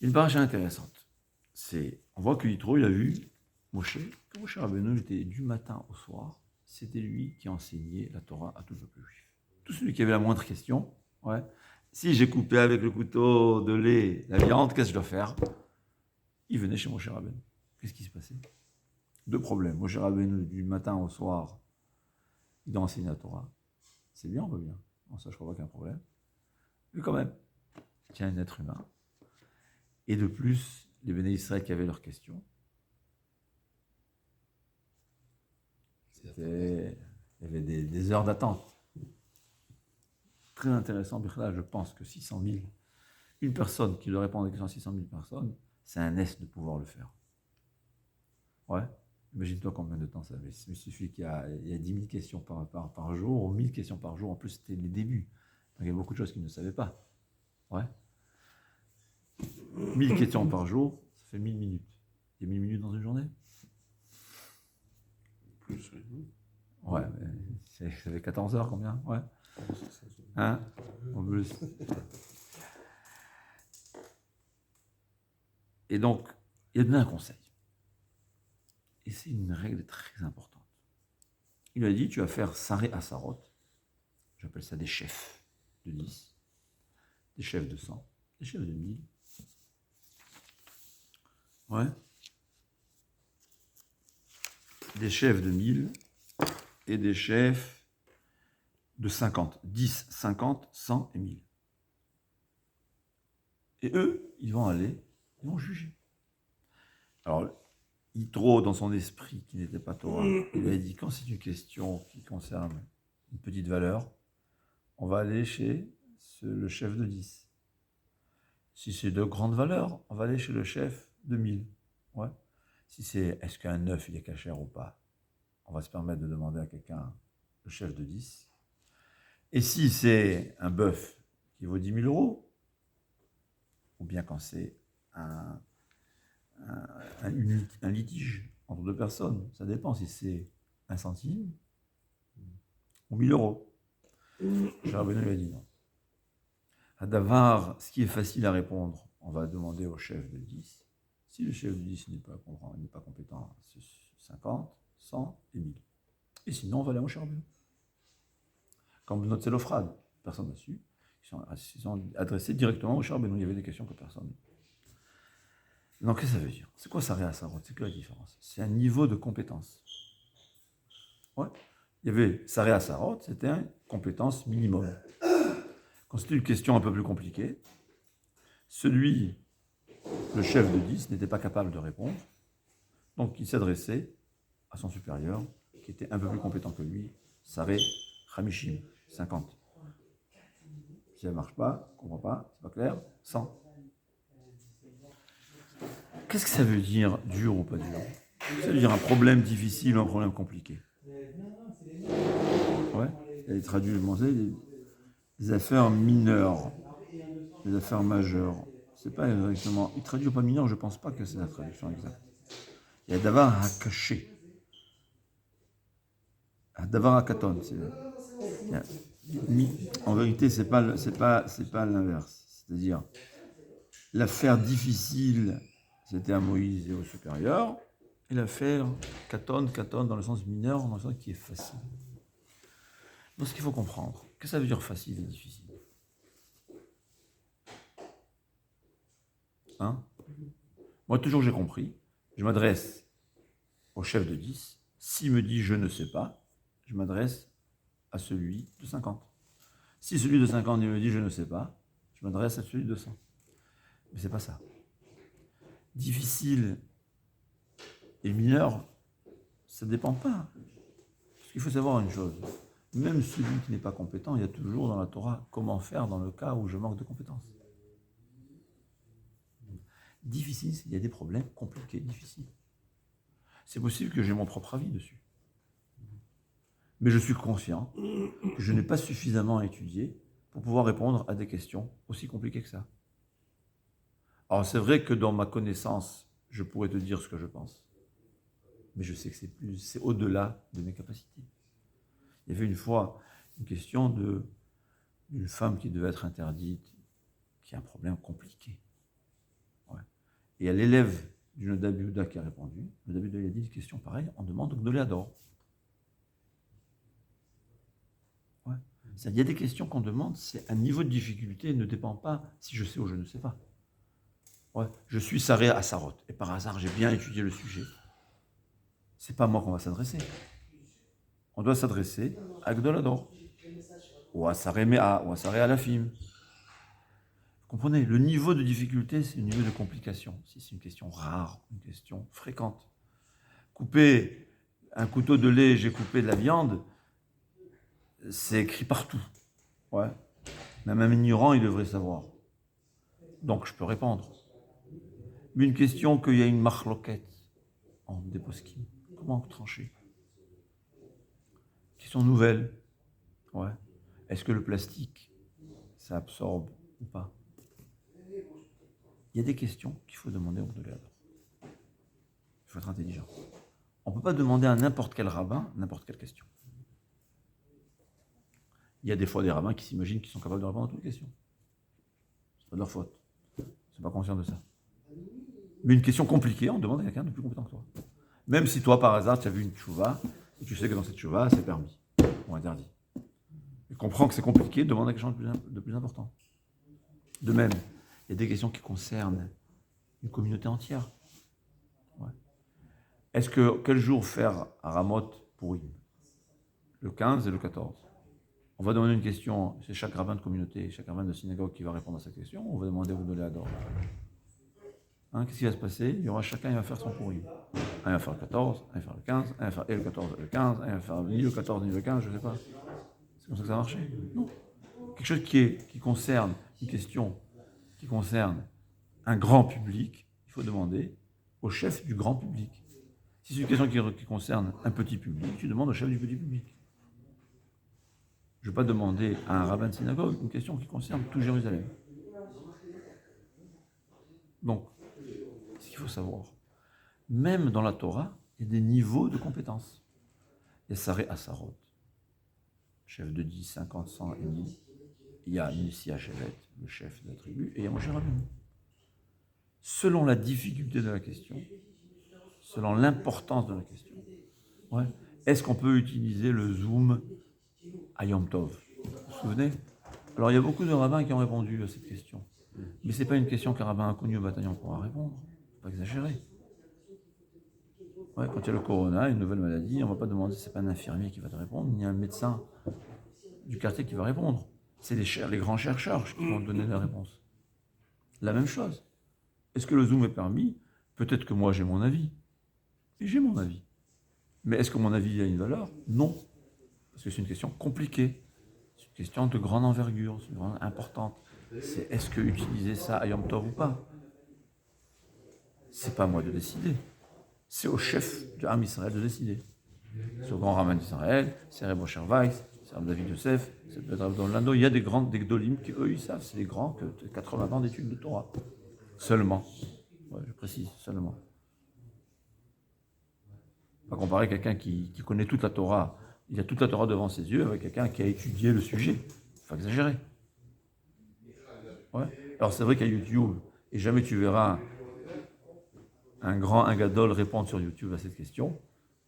Une paracha intéressante. On voit que Yitro, il a vu Moshe, que Moshe Rabbeinu était du matin au soir, c'était lui qui enseignait la Torah à tout le peuple juif. Tout celui qui avait la moindre question, ouais, si j'ai coupé avec le couteau de lait la viande, qu'est-ce que je dois faire? Il venait chez Moshe Rabbeinu. Qu'est-ce qui se passait? Deux problèmes. Moshe Rabbeinu, du matin au soir, il doit enseigner la Torah. C'est bien, on va bien. Bon, ça, je crois pas qu'il y a un problème. Mais quand même, c'est un être humain. Et de plus, les Béné Israël qui avaient leurs questions, il y avait des heures d'attente. Très intéressant, Birla, je pense que 600 000, une personne qui doit répondre à des questions à 600 000 personnes, c'est un est de pouvoir le faire. Ouais. Imagine-toi combien de temps ça avait. Il suffit qu'il y a 10 000 questions par jour, ou 1000 questions par jour. En plus, c'était les débuts. Donc, il y a beaucoup de choses qu'ils ne savaient pas. Ouais. 1000 questions par jour, ça fait 1000 minutes. Il y a 1000 minutes dans une journée? Plus, oui. Ouais, ça fait 14 heures combien? Ouais. Hein? En plus. Et donc, il a donné un conseil. Et c'est une règle très importante. Il a dit, tu vas faire Saré Asarot. J'appelle ça des chefs de 10, des chefs de 100, des chefs de 1000. Ouais. Des chefs de 1000 et des chefs de 50. 10, 50, 100 et 1000. Et eux, ils vont juger. Alors, Yitro, dans son esprit qui n'était pas Torah, il a dit, quand c'est une question qui concerne une petite valeur, on va aller chez le chef de 10. Si c'est de grandes valeurs, on va aller chez le chef de 1000. Ouais. Si c'est est-ce qu'un œuf il est cachère ou pas, on va se permettre de demander à quelqu'un, le chef de 10. Et si c'est un bœuf qui vaut 10 000 euros, ou bien quand c'est un litige entre deux personnes, ça dépend si c'est 1 centime ou 1000 euros. Rabbeinu lui a dit non. À Davar, ce qui est facile à répondre, on va demander au chef de 10. Si le chef de 10 n'est pas compétent, c'est 50, 100 et 1000. Et sinon, on va aller au Moshe Rabbeinu. Comme notre Célophrade, personne n'a su. Ils sont adressés directement au Moshe Rabbeinu. Il y avait des questions que personne. Donc, qu'est-ce que ça veut dire? C'est quoi Saré Asarot? C'est quoi la différence? C'est un niveau de compétence. Ouais. Il y avait Saré Asarot, c'était une compétence minimum. Quand c'était une question un peu plus compliquée, le chef de 10, n'était pas capable de répondre. Donc, il s'adressait à son supérieur, qui était un peu plus compétent que lui, Saré Hamishim, 50. Si ça ne marche pas, on ne comprend pas, c'est pas clair, 100. Qu'est-ce que ça veut dire, dur ou pas dur? Ça veut dire un problème difficile ou un problème compliqué? Ouais, il traduit les affaires mineures, les affaires majeures. C'est pas exactement. Il traduit pas mineur, je pense pas que c'est la traduction exacte. Il y a Davar Hakaché. Davar Hakaton. En vérité, c'est pas l'inverse. C'est-à-dire, l'affaire difficile, c'était à Moïse et au supérieur, et l'affaire Katon dans le sens mineur, dans le sens qui est facile. Donc, ce qu'il faut comprendre, qu'est-ce que ça veut dire facile et difficile? Hein? Moi, toujours j'ai compris, je m'adresse au chef de 10, s'il me dit je ne sais pas, je m'adresse à celui de 50. Si celui de 50 il me dit je ne sais pas, je m'adresse à celui de 100. Mais c'est pas ça. Difficile et mineur, ça ne dépend pas. Parce qu'il faut savoir une chose, même celui qui n'est pas compétent, il y a toujours dans la Torah comment faire dans le cas où je manque de compétences. Difficile, il y a des problèmes compliqués, difficiles. C'est possible que j'ai mon propre avis dessus. Mais je suis conscient que je n'ai pas suffisamment étudié pour pouvoir répondre à des questions aussi compliquées que ça. Alors c'est vrai que dans ma connaissance, je pourrais te dire ce que je pense. Mais je sais que c'est au-delà de mes capacités. Il y avait une fois une question d'une femme qui devait être interdite, qui a un problème compliqué. Ouais. il y a l'élève du Noda Yehuda qui a répondu. Le Noda Yehuda a dit une question pareille, on demande au Gdolé Hador. Ouais. Il y a des questions qu'on demande, c'est un niveau de difficulté ne dépend pas si je sais ou je ne sais pas. Ouais. Je suis Saré à Sarot, et par hasard j'ai bien étudié le sujet. C'est pas à moi qu'on va s'adresser. On doit s'adresser à Gdolé Hador, ou à Saré Mea, ou à Saré Alafim. Vous comprenez, le niveau de difficulté, c'est le niveau de complication. Si c'est une question rare, une question fréquente. Couper un couteau de lait, j'ai coupé de la viande, c'est écrit partout. Ouais. Même un ignorant, il devrait savoir. Donc, je peux répondre. Mais une question qu'il y a une marloquette en déposkim, comment trancher? Question nouvelle. Ouais. Est-ce que le plastique, ça absorbe ou pas? Il y a des questions qu'il faut demander au Gdolé Hador. Il faut être intelligent. On ne peut pas demander à n'importe quel rabbin n'importe quelle question. Il y a des fois des rabbins qui s'imaginent qu'ils sont capables de répondre à toutes les questions. C'est pas de leur faute. Ils ne sont pas conscients de ça. Mais une question compliquée, on demande à quelqu'un de plus compétent que toi. Même si toi, par hasard, tu as vu une tchouva, et tu sais que dans cette tchouva, c'est permis ou interdit. Et comprends que c'est compliqué, demande à quelque chose de plus important. De même, il y a des questions qui concernent une communauté entière. Ouais. Quel jour faire à Ramot Pourim? Le 15 et le 14. On va demander une question, c'est chaque rabbin de communauté, chaque rabbin de synagogue qui va répondre à cette question. On va demander au Gdolé Hador. Qu'est-ce qui va se passer? Il y aura chacun, il va faire son Pourim. Un va faire le 14, un va faire le 15, un va faire le 14 et le 15, un va faire ni le 14 ni le 15, je ne sais pas. C'est comme ça que ça marche? Non. Quelque chose qui concerne une question qui concerne un grand public, il faut demander au chef du grand public. Si c'est une question qui concerne un petit public, tu demandes au chef du petit public. Je ne vais pas demander à un rabbin de synagogue une question qui concerne tout Jérusalem. Donc, ce qu'il faut savoir, même dans la Torah, il y a des niveaux de compétences. Il y a Saré Asarot, chef de 10, 50, 100 et 1000. Il y a Nissi Hashevet, le chef de la tribu, et il y a Moshe Rabbeinu. Selon la difficulté de la question, selon l'importance de la question, ouais, est-ce qu'on peut utiliser le Zoom à Yom Tov? Vous vous souvenez? Alors, il y a beaucoup de rabbins qui ont répondu à cette question. Mais ce n'est pas une question qu'un rabbin inconnu au bataillon pourra répondre. Il ne faut pas exagérer. Ouais, quand il y a le corona, une nouvelle maladie, on ne va pas demander, ce n'est pas un infirmier qui va te répondre, ni un médecin du quartier qui va répondre. C'est les grands chercheurs qui vont donner la réponse. La même chose. Est-ce que le Zoom est permis? Peut-être que moi j'ai mon avis. Et j'ai mon avis. Mais est-ce que mon avis a une valeur? Non. Parce que c'est une question compliquée. C'est une question de grande envergure, c'est une grande importante. C'est est-ce que utiliser ça à Yom Tov ou pas? C'est pas à moi de décider. C'est au chef de Am Israël de décider. C'est au grand rabbin d'Israël, c'est Reb Moshe Weiss, c'est Reb David Yosef, c'est peut-être Reb Orlando. Il y a des gdolim qui, eux, ils savent, c'est des grands que 80 ans d'études de Torah. Seulement. Ouais, je précise, seulement. On va comparer quelqu'un qui connaît toute la Torah, il a toute la Torah devant ses yeux, avec quelqu'un qui a étudié le sujet. Il ne faut pas exagérer. Ouais. Alors c'est vrai qu'à YouTube, et jamais tu verras un gadol répondre sur YouTube à cette question,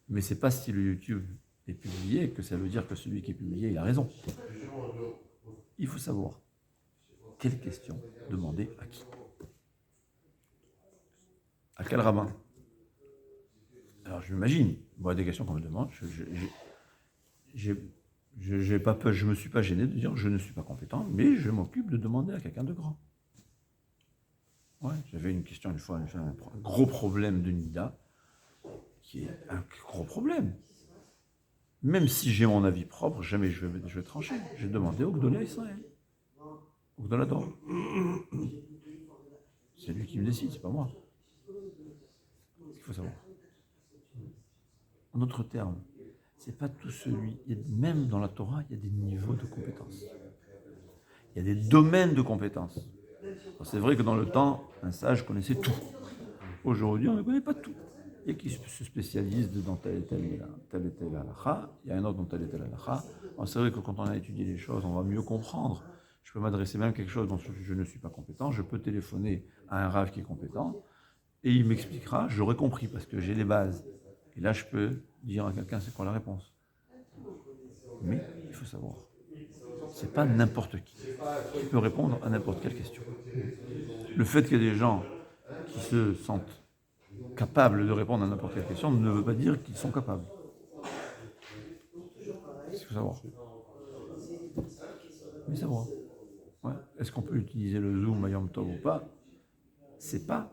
mais c'est pas si le YouTube est publié que ça veut dire que celui qui est publié, il a raison. Il faut savoir quelle question demander à qui. À quel rabbin? Alors je m'imagine, moi des questions qu'on me demande, j'ai pas peur, je me suis pas gêné de dire je ne suis pas compétent, mais je m'occupe de demander à quelqu'un de grand. Ouais, j'avais une question une fois, un gros problème de Nida, qui est un gros problème. Même si j'ai mon avis propre, jamais je vais trancher. J'ai demandé au Gdolé Israël, au Gdolé Hador. C'est lui qui me décide, c'est pas moi. Il faut savoir. En d'autres termes, c'est pas tout celui. Même dans la Torah, il y a des niveaux de compétences. Il y a des domaines de compétences. Alors, c'est vrai que dans le temps, un sage connaissait tout. Aujourd'hui, on ne connaît pas tout. Il y a qui se spécialise dans tel et tel halakha, il y a un autre dans tel et tel halakha. Alors, c'est vrai que quand on a étudié les choses, on va mieux comprendre. Je peux m'adresser même à quelque chose dont je ne suis pas compétent. Je peux téléphoner à un rav qui est compétent et il m'expliquera, j'aurai compris parce que j'ai les bases. Et là, je peux dire à quelqu'un c'est quoi la réponse. Mais il faut savoir, c'est pas n'importe qui peut répondre à n'importe quelle question. Le fait qu'il y ait des gens qui se sentent capables de répondre à n'importe quelle question ne veut pas dire qu'ils sont capables. Il faut savoir. Mais savoir. Ouais. Est-ce qu'on peut utiliser le Zoom à Yom Tov ou pas? C'est pas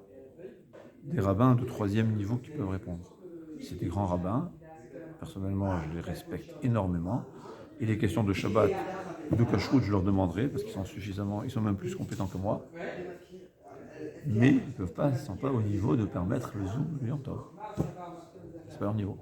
des rabbins de 3e niveau qui peuvent répondre. C'est des grands rabbins. Personnellement, je les respecte énormément. Et les questions de Shabbat ou de Kashrut, je leur demanderai parce qu'ils sont même plus compétents que moi. Mais ils ne sont pas au niveau de permettre le Zoom de Yom Tov. C'est pas leur niveau.